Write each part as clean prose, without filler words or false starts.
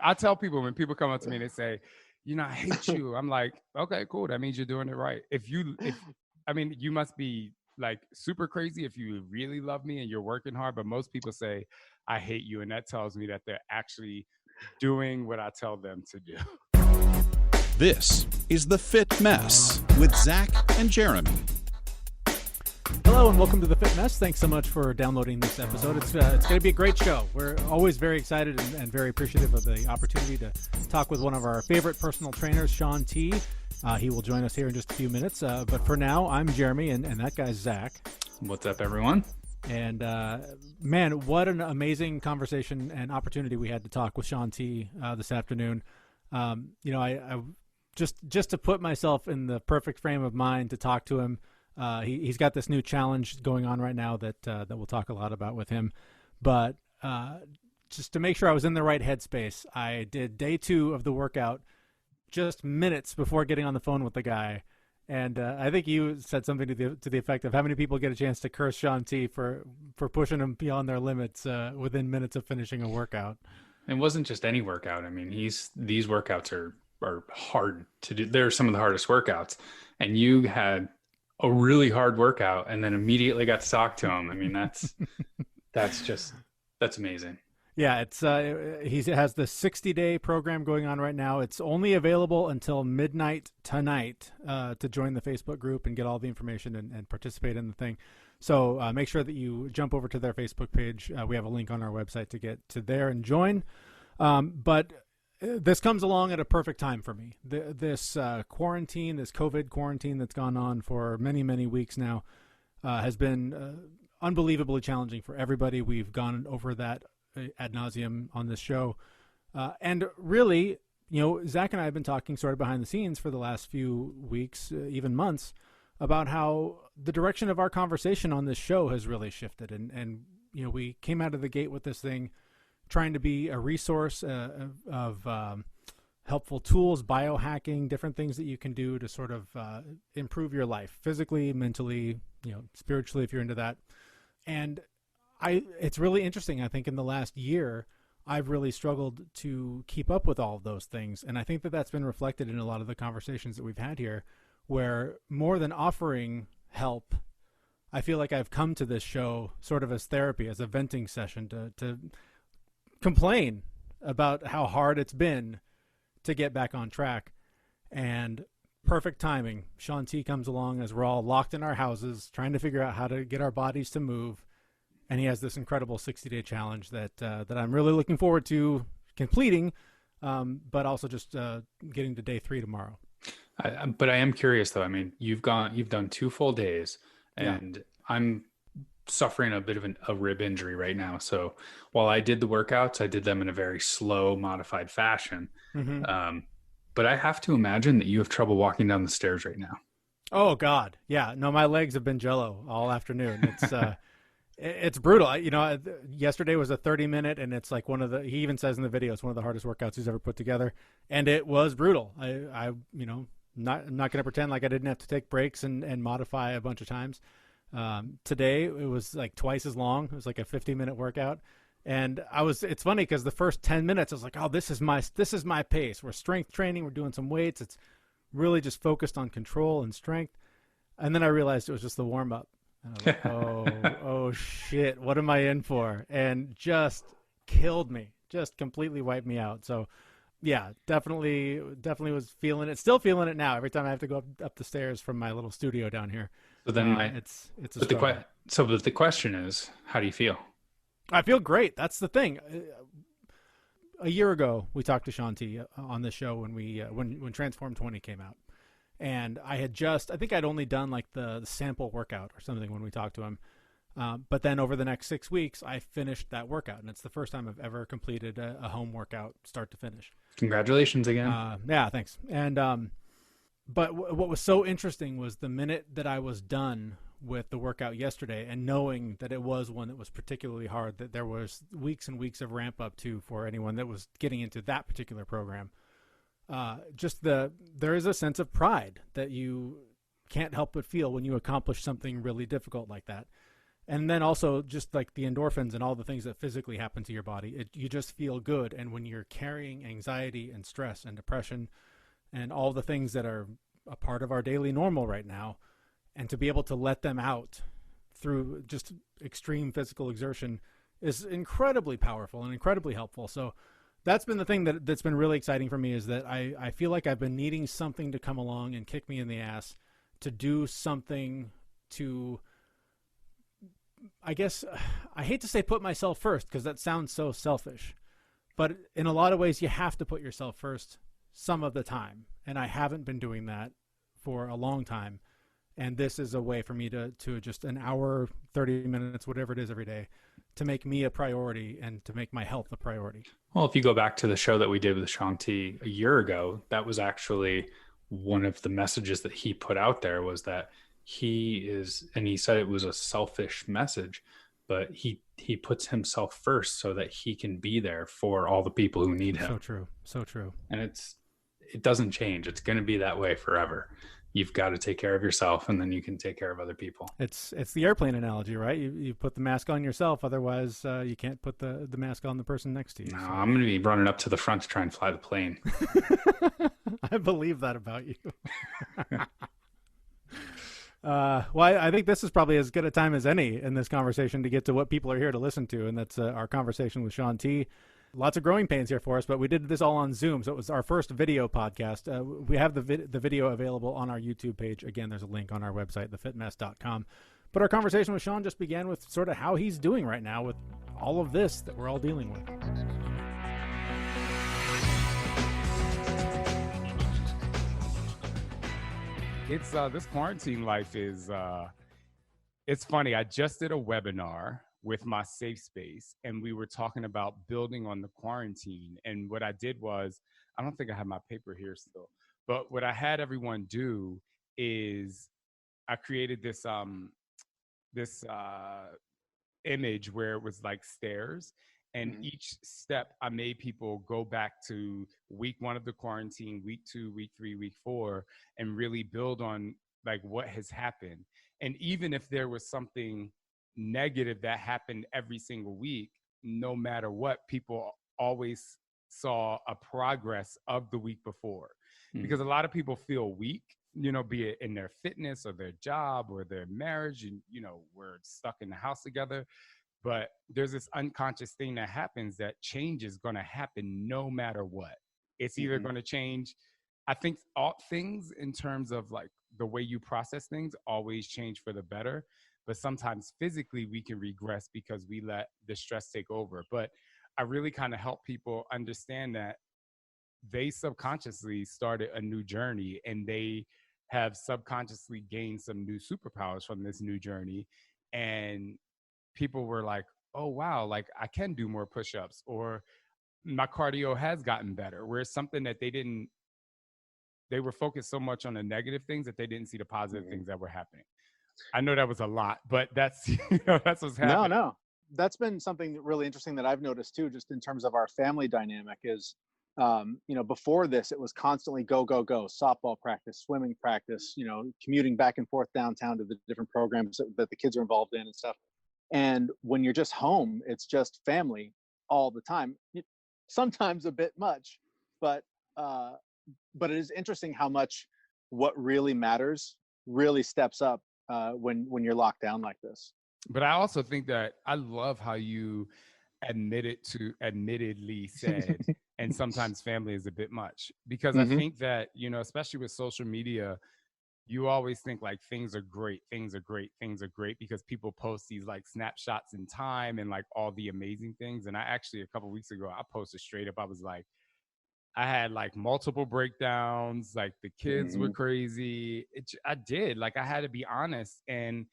I tell people when people come up to me and they say, I hate you. I'm like, okay, cool. That means you're doing it right. You must be like super crazy if you really love me and you're working hard. But most people say, I hate you. And that tells me that they're actually doing what I tell them to do. This is The Fit Mess with Zach and Jeremy. Hello and welcome to The Fit Mess. Thanks so much for downloading this episode. It's going to be a great show. We're always very excited and very appreciative of the opportunity to talk with one of our favorite personal trainers, Shaun T. He will join us here in just a few minutes. But for now, I'm Jeremy and that guy's Zach. What's up, everyone? And man, what an amazing conversation and opportunity we had to talk with Shaun T this afternoon. I just to put myself in the perfect frame of mind to talk to him. He's got this new challenge going on right now that we'll talk a lot about with him. But just to make sure I was in the right headspace, I did day 2 of the workout just minutes before getting on the phone with the guy. And I think you said something to the effect of how many people get a chance to curse Shaun T for pushing them beyond their limits within minutes of finishing a workout. It wasn't just any workout. I mean, these workouts are hard to do. They're some of the hardest workouts. And you had a really hard workout and then immediately got to talk to him. I mean, that's amazing. Yeah, it's he has the 60-day program going on right now. It's only available until midnight tonight to join the Facebook group and get all the information and participate in the thing. So make sure that you jump over to their Facebook page. We have a link on our website to get to there and join. But this comes along at a perfect time for me. This quarantine, this COVID quarantine that's gone on for many, many weeks now has been unbelievably challenging for everybody. We've gone over that ad nauseum on this show. And really, Zach and I have been talking sort of behind the scenes for the last few weeks, even months, about how the direction of our conversation on this show has really shifted. And we came out of the gate with this thing trying to be a resource of helpful tools, biohacking, different things that you can do to sort of improve your life physically, mentally, spiritually, if you're into that. And it's really interesting. I think in the last year, I've really struggled to keep up with all of those things. And I think that that's been reflected in a lot of the conversations that we've had here, where more than offering help, I feel like I've come to this show sort of as therapy, as a venting session to complain about how hard it's been to get back on track. And perfect timing. Shaun T comes along as we're all locked in our houses trying to figure out how to get our bodies to move. And he has this incredible 60-day challenge that I'm really looking forward to completing, but also just getting to day 3 tomorrow. But I am curious, though. I mean, you've done 2 full days, and yeah. I'm suffering a bit of a rib injury right now. So while I did the workouts, I did them in a very slow, modified fashion. Mm-hmm. But I have to imagine that you have trouble walking down the stairs right now. Oh, God. Yeah. No, my legs have been jello all afternoon. It's it's brutal. Yesterday was a 30-minute, and it's like he even says in the video, it's one of the hardest workouts he's ever put together. And it was brutal. I'm not going to pretend like I didn't have to take breaks and modify a bunch of times. Today it was like twice as long. It was like a 50-minute workout. And it's funny because the first 10 minutes I was like, oh, this is my pace. We're strength training. We're doing some weights. It's really just focused on control and strength. And then I realized it was just the warm up. And I was like, oh shit, what am I in for? And just killed me, just completely wiped me out. So yeah, definitely was feeling it. Still feeling it now. Every time I have to go up the stairs from my little studio down here. So then it's a struggle. But the question is, how do you feel? I feel great. That's the thing. A year ago, we talked to Shaun T on the show when Transform 20 came out. And I think I'd only done like the sample workout or something when we talked to him. But then over the next 6 weeks, I finished that workout. And it's the first time I've ever completed a home workout start to finish. Congratulations again. Yeah, thanks. And but what was so interesting was the minute that I was done with the workout yesterday and knowing that it was one that was particularly hard, that there was weeks and weeks of ramp up to for anyone that was getting into that particular program. There is a sense of pride that you can't help but feel when you accomplish something really difficult like that. And then also just like the endorphins and all the things that physically happen to your body, you just feel good. And when you're carrying anxiety and stress and depression and all the things that are a part of our daily normal right now, and to be able to let them out through just extreme physical exertion is incredibly powerful and incredibly helpful. So that's been the thing that's been really exciting for me, is that I feel like I've been needing something to come along and kick me in the ass to do something to, I guess, I hate to say put myself first because that sounds so selfish, but in a lot of ways you have to put yourself first some of the time. And I haven't been doing that for a long time. And this is a way for me to just an hour, 30 minutes, whatever it is every day, to make me a priority and to make my health a priority. Well, if you go back to the show that we did with Shaun T a year ago, that was actually one of the messages that he put out there, was that and he said it was a selfish message, but he puts himself first so that he can be there for all the people who need him. So true. So true. And it doesn't change. It's going to be that way forever. You've got to take care of yourself, and then you can take care of other people. It's the airplane analogy, right? You put the mask on yourself, otherwise you can't put the mask on the person next to you. No, so. I'm going to be running up to the front to try and fly the plane. I believe that about you. Well, I think this is probably as good a time as any in this conversation to get to what people are here to listen to, and that's our conversation with Shaun T. Lots of growing pains here for us, but we did this all on Zoom, so it was our first video podcast. We have the video available on our YouTube page. Again, there's a link on our website, thefitmess.com. But our conversation with Shaun just began with sort of how he's doing right now with all of this that we're all dealing with. It's this quarantine life is it's funny. I just did a webinar with my safe space, and we were talking about building on the quarantine. And what I did was, I don't think I have my paper here still, but what I had everyone do is I created this image where it was like stairs, and each step I made people go back to week 1 of the quarantine, week 2, week 3, week 4, and really build on like what has happened. And even if there was something negative that happened every single week, no matter what, people always saw a progress of the week before. Because a lot of people feel weak, be it in their fitness or their job or their marriage, and we're stuck in the house together. But there's this unconscious thing that happens, that change is going to happen no matter what. It's either going to change. I think all things in terms of like the way you process things always change for the better. But sometimes physically we can regress because we let the stress take over. But I really kind of help people understand that they subconsciously started a new journey, and they have subconsciously gained some new superpowers from this new journey. And people were like, oh, wow, like I can do more push-ups, or my cardio has gotten better, where it's something that they were focused so much on the negative things that they didn't see the positive things that were happening. I know that was a lot, but that's, that's what's happening. No. That's been something really interesting that I've noticed too, just in terms of our family dynamic is, before this, it was constantly go, go, go, softball practice, swimming practice, commuting back and forth downtown to the different programs that the kids are involved in and stuff. And when you're just home, it's just family all the time. Sometimes a bit much, but it is interesting how much what really matters really steps up when you're locked down like this. But I also think that I love how you admittedly said, and sometimes family is a bit much, because I think that, especially with social media, you always think like things are great because people post these like snapshots in time and like all the amazing things. And I actually, a couple of weeks ago, I posted straight up, I was like, I had like multiple breakdowns, like the kids were crazy. I did, like, I had to be honest. And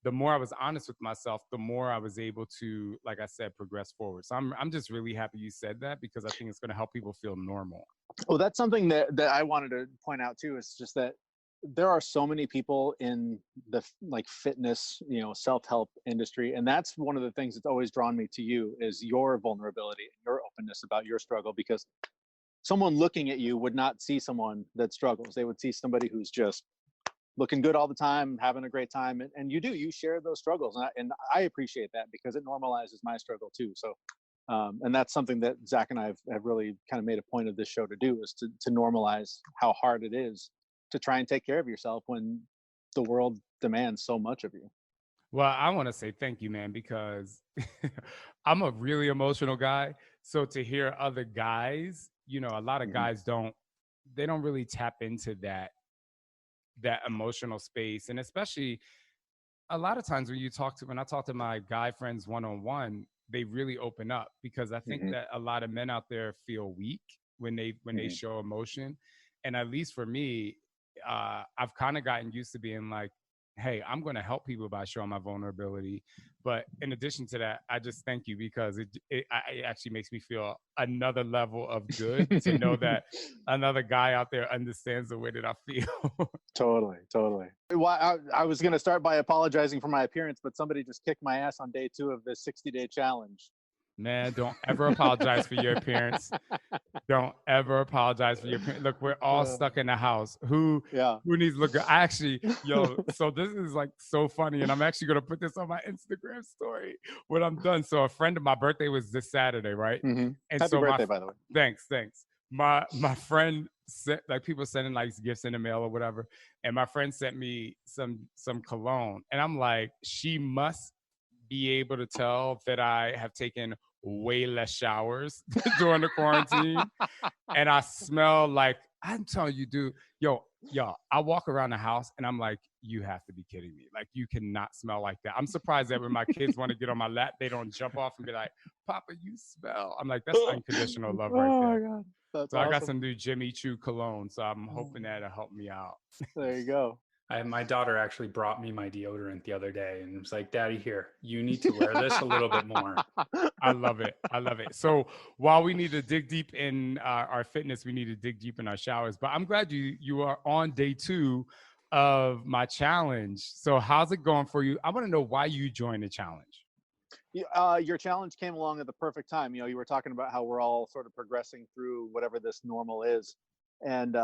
the more I was honest with myself, the more I was able to, like I said, progress forward. So I'm just really happy you said that, because I think it's going to help people feel normal. Well, that's something that I wanted to point out too, is just that there are so many people in the like fitness, self-help industry. And that's one of the things that's always drawn me to you, is your vulnerability, your openness about your struggle, because someone looking at you would not see someone that struggles. They would see somebody who's just looking good all the time, having a great time, and you share those struggles, and I appreciate that because it normalizes my struggle too. So and that's something that Zach and I have really kind of made a point of this show to do, is to normalize how hard it is to try and take care of yourself when the world demands so much of you. Well, I want to say thank you, man, because I'm a really emotional guy. So to hear other guys, a lot of Mhm. guys they don't really tap into that emotional space. And especially a lot of times when I talk to my guy friends one on one, they really open up because I think Mhm. that a lot of men out there feel weak when they Mhm. show emotion. And at least for me, I've kind of gotten used to being like, hey, I'm going to help people by showing my vulnerability. But in addition to that, I just thank you because it actually makes me feel another level of good to know that another guy out there understands the way that I feel. Totally, totally. Well, I was going to start by apologizing for my appearance, but somebody just kicked my ass on day 2 of this 60-day challenge. Man, don't ever apologize for your appearance. Don't ever apologize for your appearance. Look, we're all Uh, stuck in the house. Who yeah. who needs to look good? I actually, so this is like so funny, and I'm actually gonna put this on my Instagram story when I'm done. So a friend of my birthday was this Saturday, right? Hmm. And Happy so birthday, by the way. thanks. My friend sent, like, people sending like gifts in the mail or whatever, and my friend sent me some cologne, and I'm like, she must be able to tell that I have taken way less showers during the quarantine, and I smell like, I'm telling you, dude, yo, I walk around the house and I'm like, you have to be kidding me. Like, you cannot smell like that. I'm surprised that when my kids want to get on my lap, they don't jump off and be like, Papa, you smell. I'm like, that's unconditional love right Oh my there. god, that's So I got awesome. some new Jimmy Choo cologne. So I'm hoping that'll help me out. There you go. My daughter actually brought me my deodorant the other day and was like, Daddy, here, you need to wear this a little bit more. I love it. I love it. So while we need to dig deep in our fitness, we need to dig deep in our showers. But I'm glad you are on day 2 of my challenge. So how's it going for you? I want to know why you joined the challenge. Your challenge came along at the perfect time. You were talking about how we're all sort of progressing through whatever this normal is, and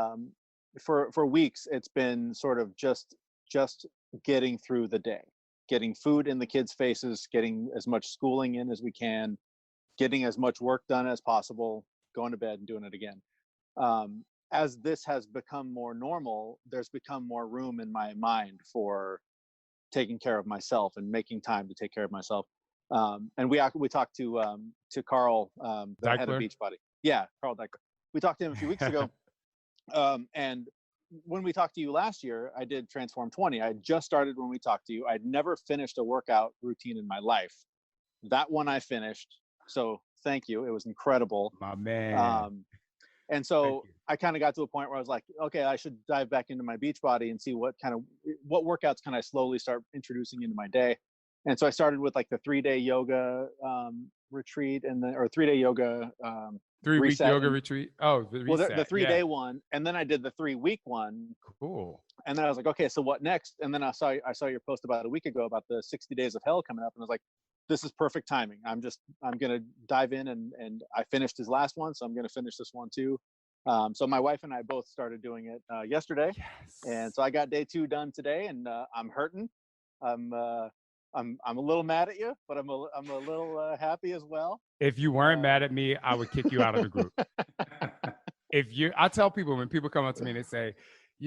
for weeks it's been sort of just getting through the day, getting food in the kids' faces, getting as much schooling in as we can, getting as much work done as possible, going to bed and doing it again. As this has become more normal, there's become more room in my mind for taking care of myself and making time to take care of myself. And we talked to Carl, the head of Deichler? Beachbody. Yeah, Carl Decker. We talked to him a few weeks ago, and when we talked to you last year, I did Transform 20. I had just started when we talked to you. I'd never finished a workout routine in my life. That one I finished. So thank you. It was incredible. My man. Um, and Thank so you. I kind of got to a point where I was like, okay, I should dive back into my Beachbody and see what workouts can I slowly start introducing into my day. And so I started with like the 3-day yoga retreat, or 3-day yoga 3-week reset. yoga And retreat. Oh, the well, the reset. Yeah. 3-day one, and then I did the 3-week one. Cool. And then I was like, okay, so what next? And then I saw your post about a week ago about the 60 days of hell coming up, and I was like, this is perfect timing. I'm gonna dive in, and I finished his last one, so I'm gonna finish this one too. So my wife and I both started doing it yesterday, and Yes. so I got day 2 done today, and I'm hurting. I'm I'm a little mad at you, but I'm a little happy as well. If you weren't Uh, mad at me, I would kick you out of the group. I tell people, when people come up to me and they say,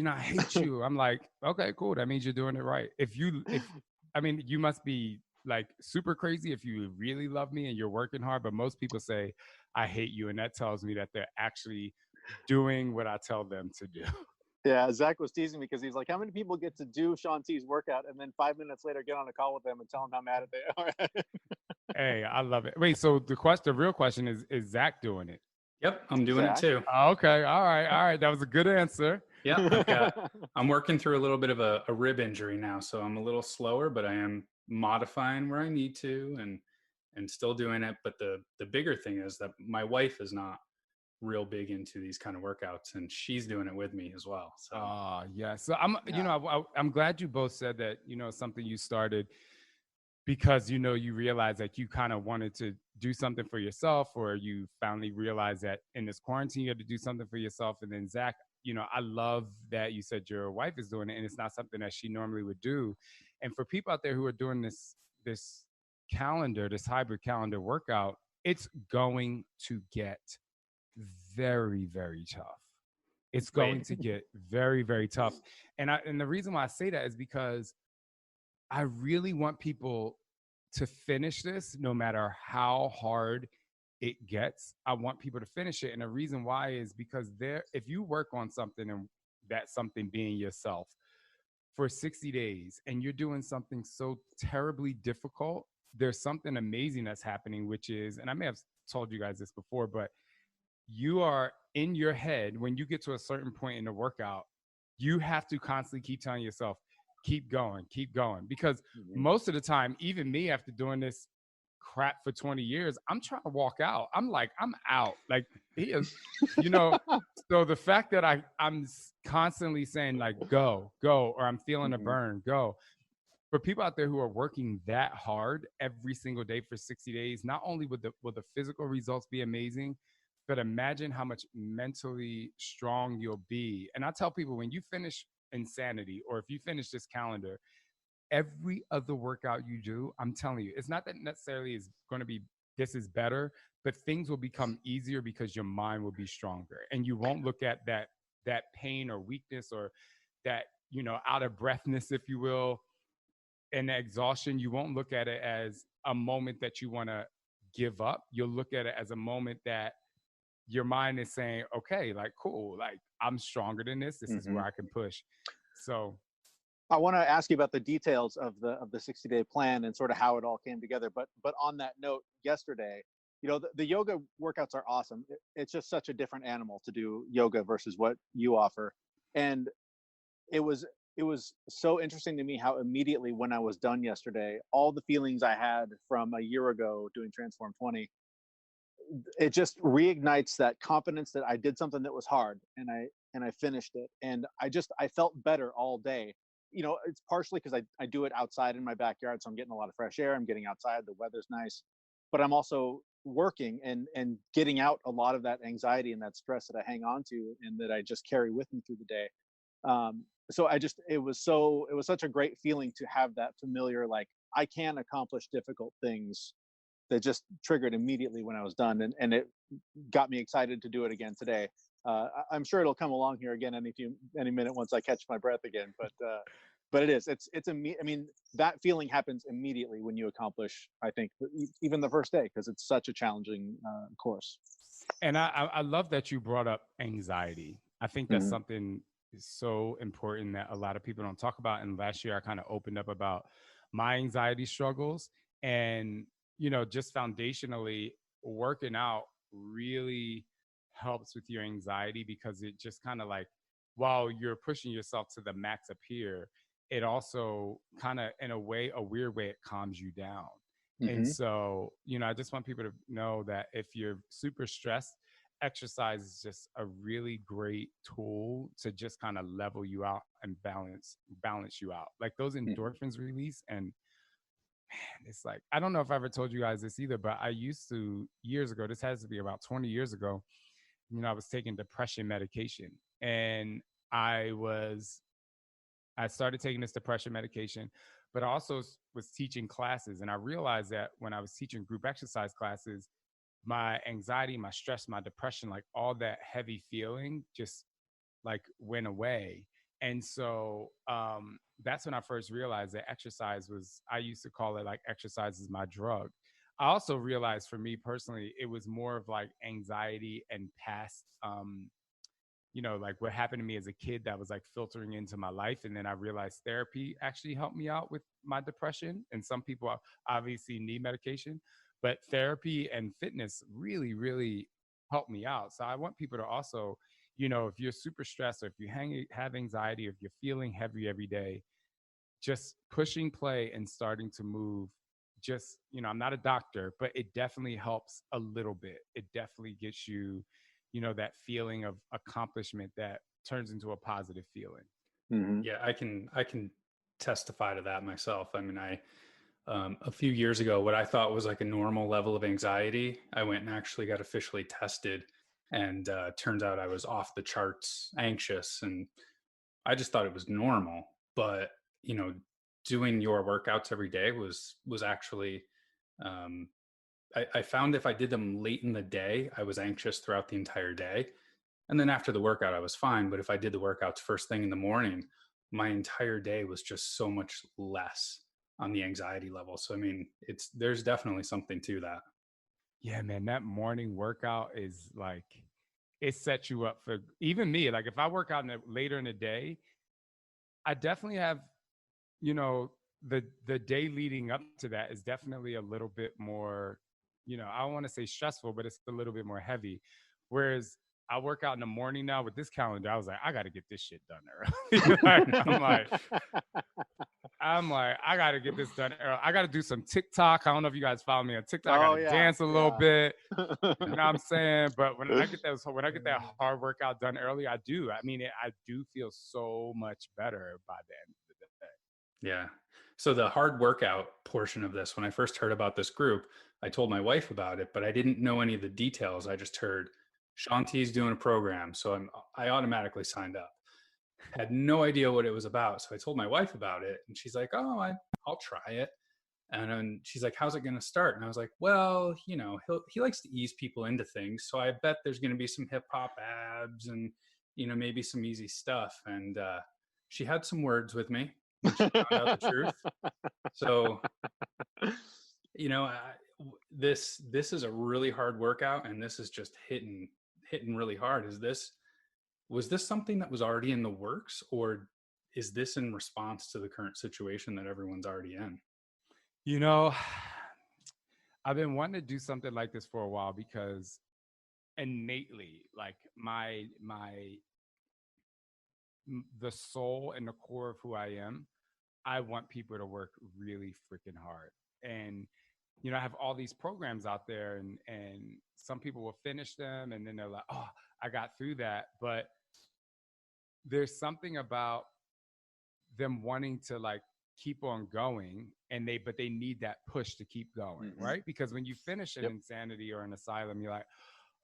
I hate you. I'm like, okay, cool. That means you're doing it right. I mean, you must be like super crazy if you really love me and you're working hard. But most people say, I hate you. And that tells me that they're actually doing what I tell them to do. Yeah, Zach was teasing me because he's like, "How many people get to do Shaun T's workout and then 5 minutes later get on a call with them and tell them how mad they are?" Hey, I love it. Wait, so the real question is Zach doing it? Yep, I'm doing it Zach? too. Okay, all right. That was a good answer. Yeah, I'm working through a little bit of a rib injury now, so I'm a little slower, but I am modifying where I need to and still doing it. But the bigger thing is that my wife is not real big into these kind of workouts, and she's doing it with me as well. So Yeah. So I'm, Yeah. I'm glad you both said that. Something you started because you realize that you kind of wanted to do something for yourself, or you finally realized that in this quarantine you had to do something for yourself. And then Zach, I love that you said your wife is doing it and it's not something that she normally would do. And for people out there who are doing this calendar, this hybrid calendar workout, it's going to get very, very tough. It's going Wait, to get very, very tough. And the reason why I say that is because I really want people to finish this no matter how hard it gets. I want people to finish it. And the reason why is because if you work on something, and that something being yourself, for 60 days and you're doing something so terribly difficult, there's something amazing that's happening, which is, and I may have told you guys this before, but you are in your head when you get to a certain point in the workout, you have to constantly keep telling yourself, keep going. Because most of the time, even me, after doing this crap for 20 years, I'm trying to walk out. I'm like, I'm out. Like, he is, you know. So the fact that I'm constantly saying like, go, or I'm feeling a burn, go. For people out there who are working that hard every single day for 60 days, not only will the physical results be amazing, but imagine how much mentally strong you'll be. And I tell people, when you finish Insanity, or if you finish this calendar, every other workout you do, I'm telling you, it's not that necessarily is going to be this is better, but things will become easier because your mind will be stronger, and you won't look at that pain or weakness, or that out of breathness, if you will, and the exhaustion. You won't look at it as a moment that you want to give up. You'll look at it as a moment that your mind is saying, okay, like, cool, like, I'm stronger than this. This is where I can push. So I want to ask you about the details of the 60-day plan and sort of how it all came together. But on that note, yesterday, the yoga workouts are awesome. It's just such a different animal to do yoga versus what you offer. And it was so interesting to me how immediately when I was done yesterday, all the feelings I had from a year ago doing Transform 20, it just reignites that confidence that I did something that was hard, and I finished it, and I felt better all day. It's partially because I do it outside in my backyard, so I'm getting a lot of fresh air. I'm getting outside, the weather's nice, but I'm also working and getting out a lot of that anxiety and that stress that I hang on to and that I just carry with me through the day. So it was such a great feeling to have that familiar, like, I can accomplish difficult things, that just triggered immediately when I was done, and it got me excited to do it again today. I'm sure it'll come along here again any minute once I catch my breath again. But I mean, that feeling happens immediately when you accomplish, I think, even the first day, because it's such a challenging course. And I love that you brought up anxiety. I think that's something so important that a lot of people don't talk about. And last year I kind of opened up about my anxiety struggles, and just foundationally, working out really helps with your anxiety, because it just kind of like, while you're pushing yourself to the max up here, it also kind of, in a weird way, it calms you down. And so, I just want people to know that if you're super stressed, exercise is just a really great tool to just kind of level you out and balance you out. Like, those endorphins release, and man, it's like, I don't know if I ever told you guys this either, but I used to, years ago, this has to be about 20 years ago, I was taking depression medication, and I was I started taking this depression medication, but I also was teaching classes. And I realized that when I was teaching group exercise classes, my anxiety, my stress, my depression, like, all that heavy feeling just like went away. And so that's when I first realized that exercise was, I used to call it like, exercise is my drug. I also realized, for me personally, it was more of like anxiety and past like what happened to me as a kid that was like filtering into my life. And then I realized therapy actually helped me out with my depression. And some people obviously need medication, but therapy and fitness really, really helped me out. So I want people to also, if you're super stressed, or if you have anxiety, or if you're feeling heavy every day, just pushing play and starting to move. Just, I'm not a doctor, but it definitely helps a little bit. It definitely gets you, that feeling of accomplishment that turns into a positive feeling. Yeah, I can testify to that myself. I mean, A few years ago, what I thought was like a normal level of anxiety, I went and actually got officially tested, and turns out I was off the charts anxious, and I just thought it was normal. But you know, doing your workouts every day was actually, um, I found if I did them late in the day, I was anxious throughout the entire day, and then after the workout, I was fine. But if I did the workouts first thing in the morning, my entire day was just so much less on the anxiety level. So I mean, there's definitely something to that. Yeah, man, that morning workout is like it sets you up for even me. Like if I work out later in the day, I definitely have, you know, the day leading up to that is definitely a little bit more, I don't want to say stressful, but it's a little bit more heavy. Whereas I work out in the morning now with this calendar, I was like, I got to get this shit done early. I'm like, I got to get this done early. I got to do some TikTok. I don't know if you guys follow me on TikTok. I got to dance a little bit. You know what I'm saying? But when I get that hard workout done early, I do. I mean, I do feel so much better by the end of the day. Yeah. So the hard workout portion of this, when I first heard about this group, I told my wife about it, but I didn't know any of the details. I just heard Shaun T's doing a program, so I automatically signed up. Had no idea what it was about, so I told my wife about it, and she's like, "Oh, I'll try it." And then she's like, "How's it going to start?" And I was like, "Well, he likes to ease people into things, so I bet there's going to be some hip hop abs and maybe some easy stuff." And she had some words with me when she found out the truth. So, this is a really hard workout, and this is just hitting really hard. Was this something that was already in the works, or is this in response to the current situation that everyone's already in? You know, I've been wanting to do something like this for a while because innately, like the soul and the core of who I am, I want people to work really freaking hard. And I have all these programs out there, and some people will finish them and then they're like, "Oh, I got through that." But there's something about them wanting to like keep on going, and they need that push to keep going, right? Because when you finish an insanity or an asylum, you're like,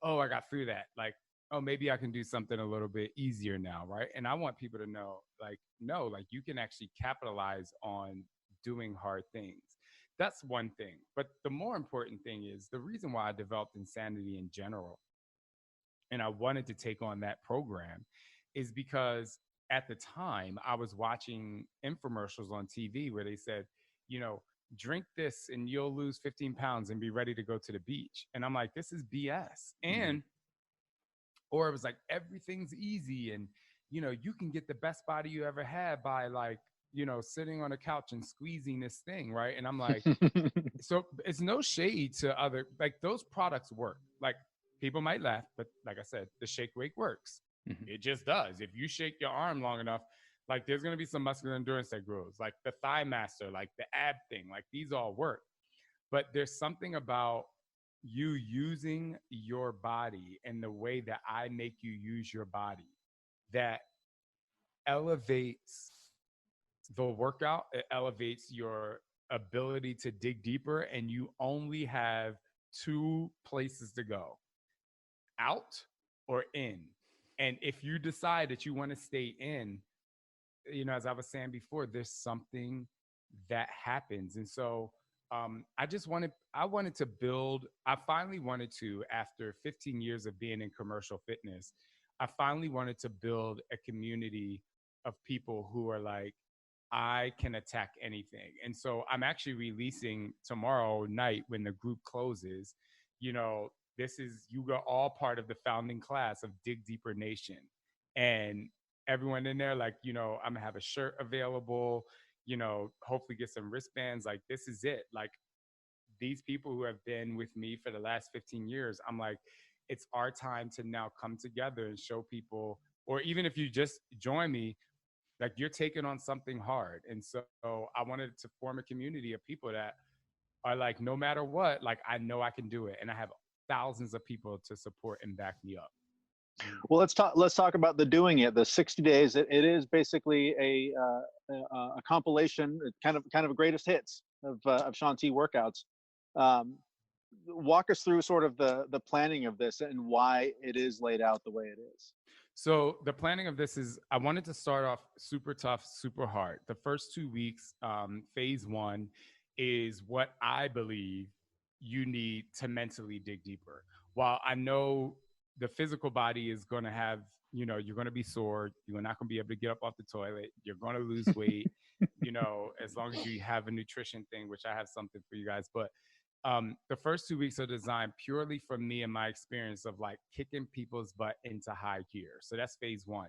"Oh, I got through that." Like, "Oh, maybe I can do something a little bit easier now," right? And I want people to know, like, no, like you can actually capitalize on doing hard things. That's one thing. But the more important thing is the reason why I developed Insanity in general and I wanted to take on that program is because at the time I was watching infomercials on TV where they said, drink this and you'll lose 15 pounds and be ready to go to the beach. And I'm like, this is BS. And, or it was like, everything's easy and, you can get the best body you ever had by like, sitting on a couch and squeezing this thing. Right. And I'm like, so it's no shade to other, like those products work. Like people might laugh, but like I said, the shake weight works. It just does. If you shake your arm long enough, like there's going to be some muscular endurance that grows, like the thigh master, like the ab thing, like these all work. But there's something about you using your body and the way that I make you use your body that elevates the workout. It elevates your ability to dig deeper, and you only have two places to go: out or in. And if you decide that you want to stay in, as I was saying before, there's something that happens. And so I wanted to build, I finally wanted to, after 15 years of being in commercial fitness, I finally wanted to build a community of people who are like, I can attack anything. And so I'm actually releasing tomorrow night when the group closes, this is, you are all part of the founding class of Dig Deeper Nation. And everyone in there, like, I'm gonna have a shirt available, hopefully get some wristbands. Like, this is it. Like, these people who have been with me for the last 15 years, I'm like, it's our time to now come together and show people, or even if you just join me, like you're taking on something hard. And so I wanted to form a community of people that are like, no matter what, like I know I can do it. And I have thousands of people to support and back me up. Well, let's talk about the doing it. The 60 days. It is basically a compilation, kind of greatest hits of Shaun T workouts. Um, Walk us through sort of the planning of this and why it is laid out the way it is. So the planning of this is I wanted to start off super tough, super hard. The first 2 weeks, phase one, is what I believe you need to mentally dig deeper. While I know the physical body is going to have, you're going to be sore, you're not going to be able to get up off the toilet, you're going to lose weight, as long as you have a nutrition thing, which I have something for you guys. But the first 2 weeks are designed purely from me and my experience of like kicking people's butt into high gear. So that's phase one.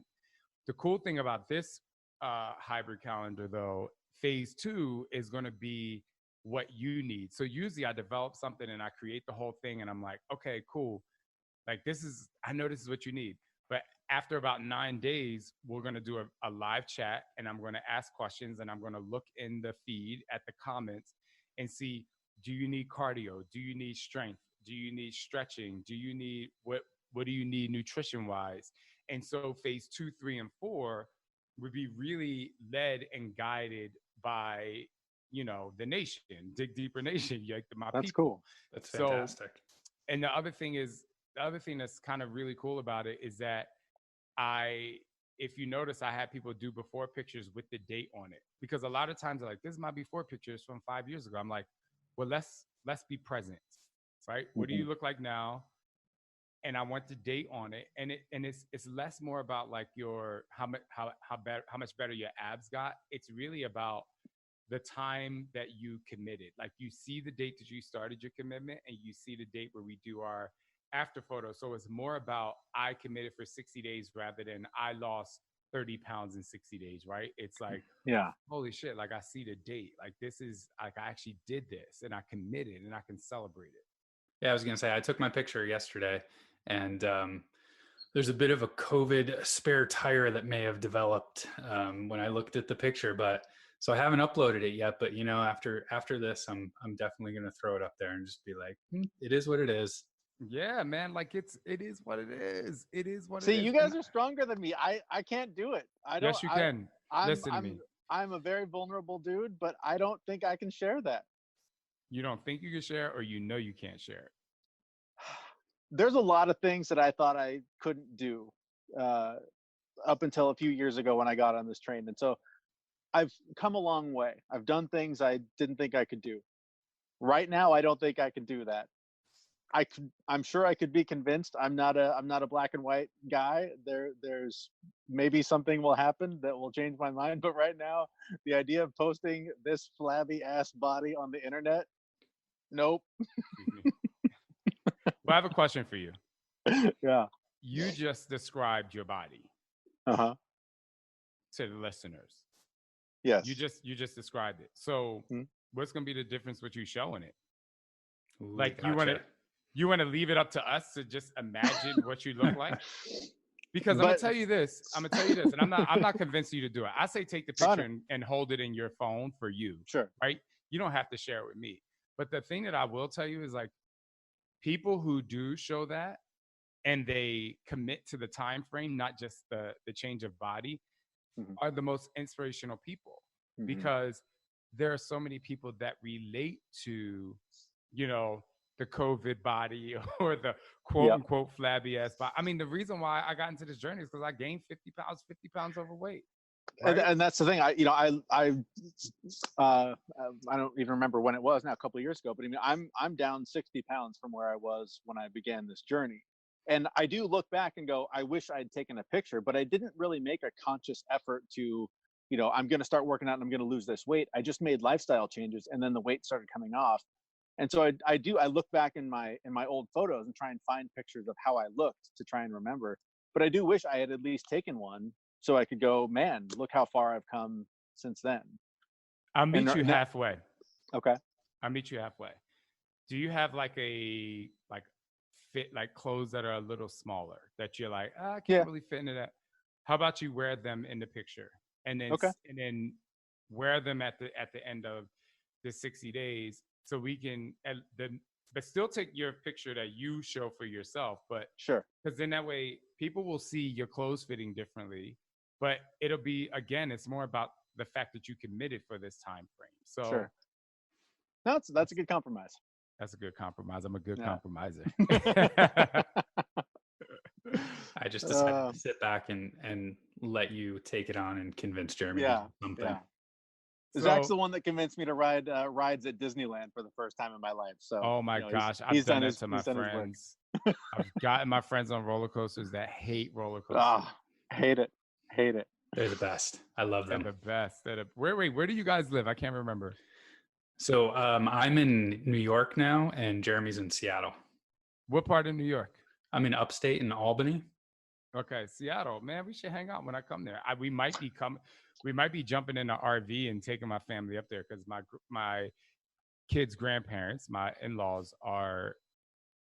The cool thing about this hybrid calendar, though, phase two is going to be what you need. So usually I develop something and I create the whole thing and I'm like, okay, cool. Like I know this is what you need. But after about 9 days, we're going to do a live chat and I'm going to ask questions and I'm going to look in the feed at the comments and see, do you need cardio? Do you need strength? Do you need stretching? Do you need what do you need nutrition wise? And so phase 2, 3, and 4 would be really led and guided by, the nation, Dig Deeper Nation, like my That's people. cool. That's fantastic. And the other thing that's kind of really cool about it is that if you notice, I had people do before pictures with the date on it, because a lot of times they're like, this is my before pictures from 5 years ago. I'm like, well, let's be present, right? What do you look like now? And I want the date on it, and it's less more about like your how much better your abs got. It's really about the time that you committed. Like you see the date that you started your commitment, and you see the date where we do our after photo. So it's more about I committed for 60 days rather than I lost 30 pounds in 60 days, right? It's like, Yeah. holy shit, like I see the date. Like this is like I actually did this and I committed and I can celebrate it. Yeah, I was going to say, I took my picture yesterday, and there's a bit of a COVID spare tire that may have developed when I looked at the picture, but so I haven't uploaded it yet. But after this, I'm definitely going to throw it up there and just be like, it is what it is. Yeah, man. Like it is what it is. It is what See, it is. you guys are stronger than me. I can't do it. I don't. Yes, you can. Listen to me. I'm a very vulnerable dude, but I don't think I can share that. You don't think you can share, or you can't share it? There's a lot of things that I thought I couldn't do up until a few years ago when I got on this train. And so I've come a long way. I've done things I didn't think I could do. Right now, I don't think I can do that. I'm sure I could be convinced. I'm not a black and white guy. There's maybe something will happen that will change my mind. But right now, the idea of posting this flabby ass body on the internet, nope. Well, I have a question for you. Yeah. You just described your body Uh-huh. to the listeners. Yes. You just described it. So what's going to be the difference with you showing it? Ooh, Like gotcha. you want to leave it up to us to just imagine what you look like? Because I'm gonna tell you this, and I'm not convincing you to do it. I say take the picture and hold it in your phone for you. Sure. Right? You don't have to share it with me. But the thing that I will tell you is like people who do show that and they commit to the time frame, not just the change of body, are the most inspirational people, because there are so many people that relate to, the COVID body or the quote unquote flabby ass body. I mean, the reason why I got into this journey is because I gained 50 pounds overweight. Right? And that's the thing. I don't even remember when it was now, a couple of years ago, but I mean, I'm down 60 pounds from where I was when I began this journey. And I do look back and go, I wish I'd taken a picture, but I didn't really make a conscious effort to, I'm going to start working out and I'm going to lose this weight. I just made lifestyle changes and then the weight started coming off. And so I look back in my old photos and try and find pictures of how I looked to try and remember. But I do wish I had at least taken one so I could go, man, look how far I've come since then. I'll meet you halfway. Okay. I'll meet you halfway. Do you have like fit like clothes that are a little smaller that you're like, I can't really fit into that? How about you wear them in the picture and then wear them at the end of the 60 days so we can but still take your picture that you show for yourself, but sure, because then that way people will see your clothes fitting differently, but it'll be, again, it's more about the fact that you committed for this time frame. So sure. That's a good compromise. That's a good compromise. I'm a good Yeah. compromiser. I just decided to sit back and let you take it on and convince Jeremy to Yeah, do something. yeah. Zach's So, the one that convinced me to ride rides at Disneyland for the first time in my life. So, oh my you know, gosh, I've he's done done that his to my he's done his work. friends. I've gotten my friends on roller coasters that hate roller coasters. Ah, hate it. They're the best. I love They're them. the best. Where do you guys live? I can't remember. So I'm in New York now, and Jeremy's in Seattle. What part of New York? I'm in upstate in Albany. Okay, Seattle. Man, we should hang out when I come there. We might be jumping in an RV and taking my family up there because my kids' grandparents, my in-laws,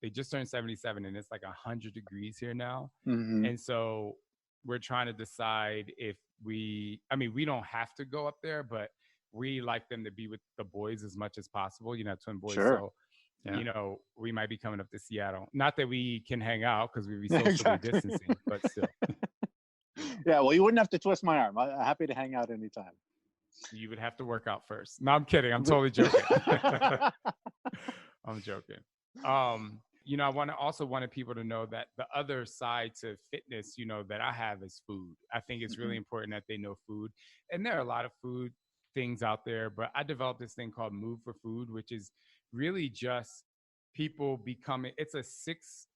they just turned 77 and it's like 100 degrees here now. Mm-hmm. And so we're trying to decide if we don't have to go up there, but we like them to be with the boys as much as possible, twin boys. Sure. So, Yeah. we might be coming up to Seattle. Not that we can hang out because we'd be socially Exactly. distancing, but still. Yeah, well, you wouldn't have to twist my arm. I'm happy to hang out anytime. You would have to work out first. No, I'm kidding. I'm totally joking. I'm joking. I wanted people to know that the other side to fitness, that I have is food. I think it's really important that they know food. And there are a lot of food things out there, but I developed this thing called Move for Food, which is really just people becoming, it's a six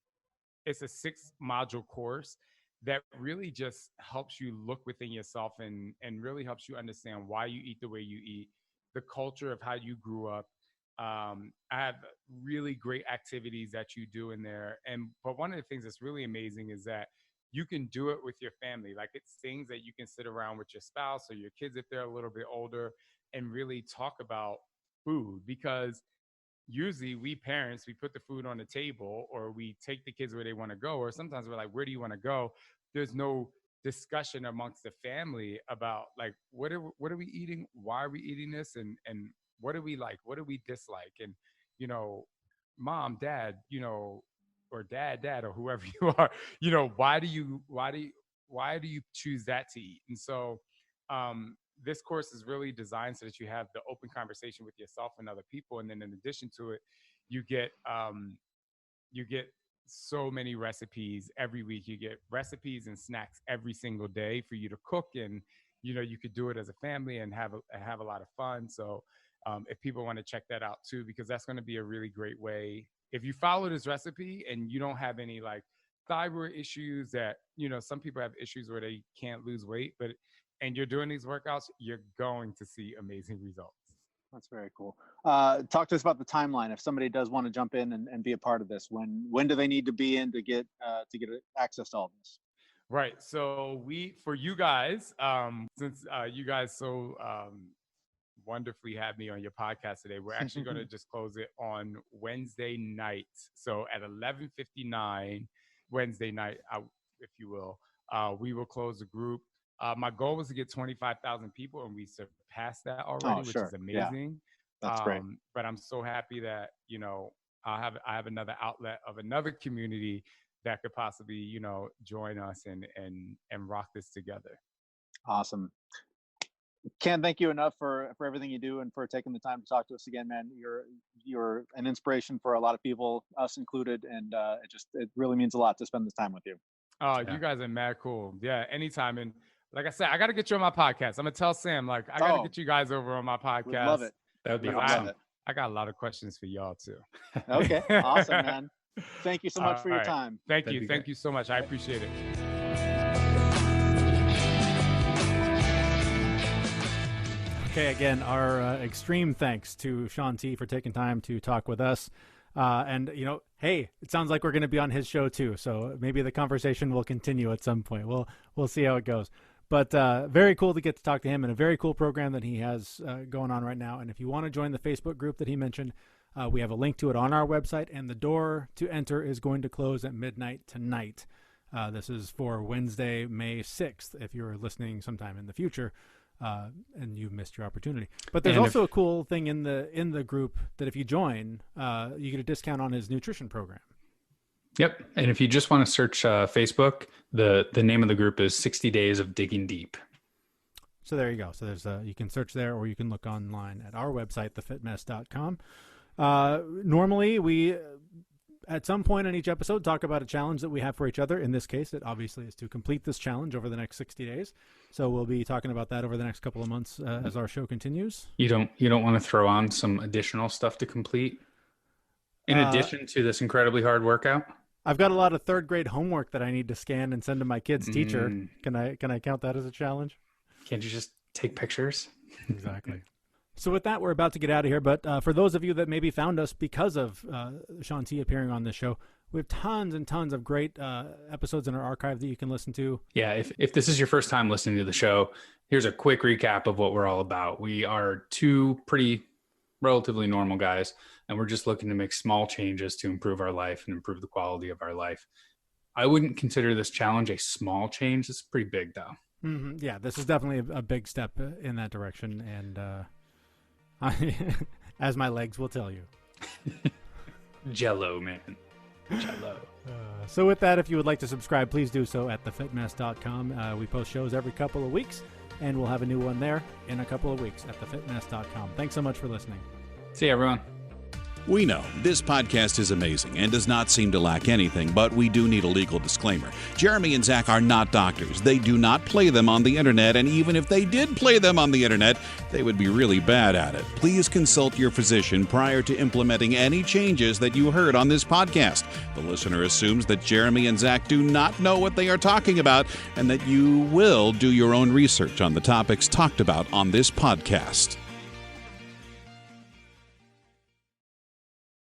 module course that really just helps you look within yourself and really helps you understand why you eat the way you eat, the culture of how you grew up. I have really great activities that you do in there. But one of the things that's really amazing is that you can do it with your family. Like it's things that you can sit around with your spouse or your kids if they're a little bit older and really talk about food, because usually we parents, we put the food on the table or we take the kids where they want to go, or sometimes we're like, where do you want to go? There's no discussion amongst the family about like, what are we eating? Why are we eating this? And what do we like? What do we dislike? And, mom, dad, or dad, or whoever you are, why do you choose that to eat? And so, this course is really designed so that you have the open conversation with yourself and other people. And then in addition to it, you get so many recipes every week. You get recipes and snacks every single day for you to cook. And, you could do it as a family and have a lot of fun. So if people want to check that out too, because that's going to be a really great way. If you follow this recipe and you don't have any like thyroid issues that, some people have issues where they can't lose weight, and you're doing these workouts, you're going to see amazing results. That's very cool. Talk to us about the timeline. If somebody does want to jump in and be a part of this, when do they need to be in to get access to all this? Right. So for you guys, since you guys so wonderfully had me on your podcast today, we're actually going to just close it on Wednesday night. So at 11:59 Wednesday night, if you will, we will close the group. My goal was to get 25,000 people, and we surpassed that already, which is amazing. Yeah. That's great. But I'm so happy that I have another outlet of another community that could possibly join us and rock this together. Awesome. Can't thank you enough for everything you do and for taking the time to talk to us again, man. You're an inspiration for a lot of people, us included, and it really means a lot to spend this time with you. Oh, you guys are mad cool. Yeah, anytime. And like I said, I got to get you on my podcast. I'm gonna tell Sam, like, I got to get you guys over on my podcast. We'd love it. That would be awesome. I got a lot of questions for y'all too. Okay, awesome, man. Thank you so much for your time. Thank you so much. I appreciate it. Okay, again, our extreme thanks to Shaun T for taking time to talk with us. And, hey, it sounds like we're going to be on his show too. So maybe the conversation will continue at some point. We'll see how it goes. But very cool to get to talk to him, and a very cool program that he has going on right now. And if you want to join the Facebook group that he mentioned, we have a link to it on our website, and the door to enter is going to close at midnight tonight. This is for Wednesday, May 6th, if you're listening sometime in the future. And you missed your opportunity. But there's also a cool thing in the group that if you join, you get a discount on his nutrition program. Yep. And if you just want to search Facebook, the name of the group is 60 Days of Digging Deep. So there you go. So there's you can search there, or you can look online at our website, thefitmess.com. Normally, we at some point in each episode talk about a challenge that we have for each other. In this case, it obviously is to complete this challenge over the next 60 days. So we'll be talking about that over the next couple of months as our show continues. You don't want to throw on some additional stuff to complete in addition to this incredibly hard workout? I've got a lot of third grade homework that I need to scan and send to my kid's teacher. Can I count that as a challenge? Can't you just take pictures? Exactly. So with that, we're about to get out of here. But for those of you that maybe found us because of Shaun T appearing on this show, we have tons and tons of great episodes in our archive that you can listen to. Yeah, if this is your first time listening to the show, here's a quick recap of what we're all about. We are two pretty relatively normal guys, and we're just looking to make small changes to improve our life and improve the quality of our life. I wouldn't consider this challenge a small change. It's pretty big, though. Mm-hmm. Yeah, this is definitely a big step in that direction. And as my legs will tell you. Jello, man. Jello. So with that, if you would like to subscribe, please do so at thefitmess.com. We post shows every couple of weeks, and we'll have a new one there in a couple of weeks at thefitmess.com. Thanks so much for listening. See you, everyone. We know this podcast is amazing and does not seem to lack anything, but we do need a legal disclaimer. Jeremy and Zach are not doctors. They do not play them on the internet, and even if they did play them on the internet, they would be really bad at it. Please consult your physician prior to implementing any changes that you heard on this podcast. The listener assumes that Jeremy and Zach do not know what they are talking about and that you will do your own research on the topics talked about on this podcast.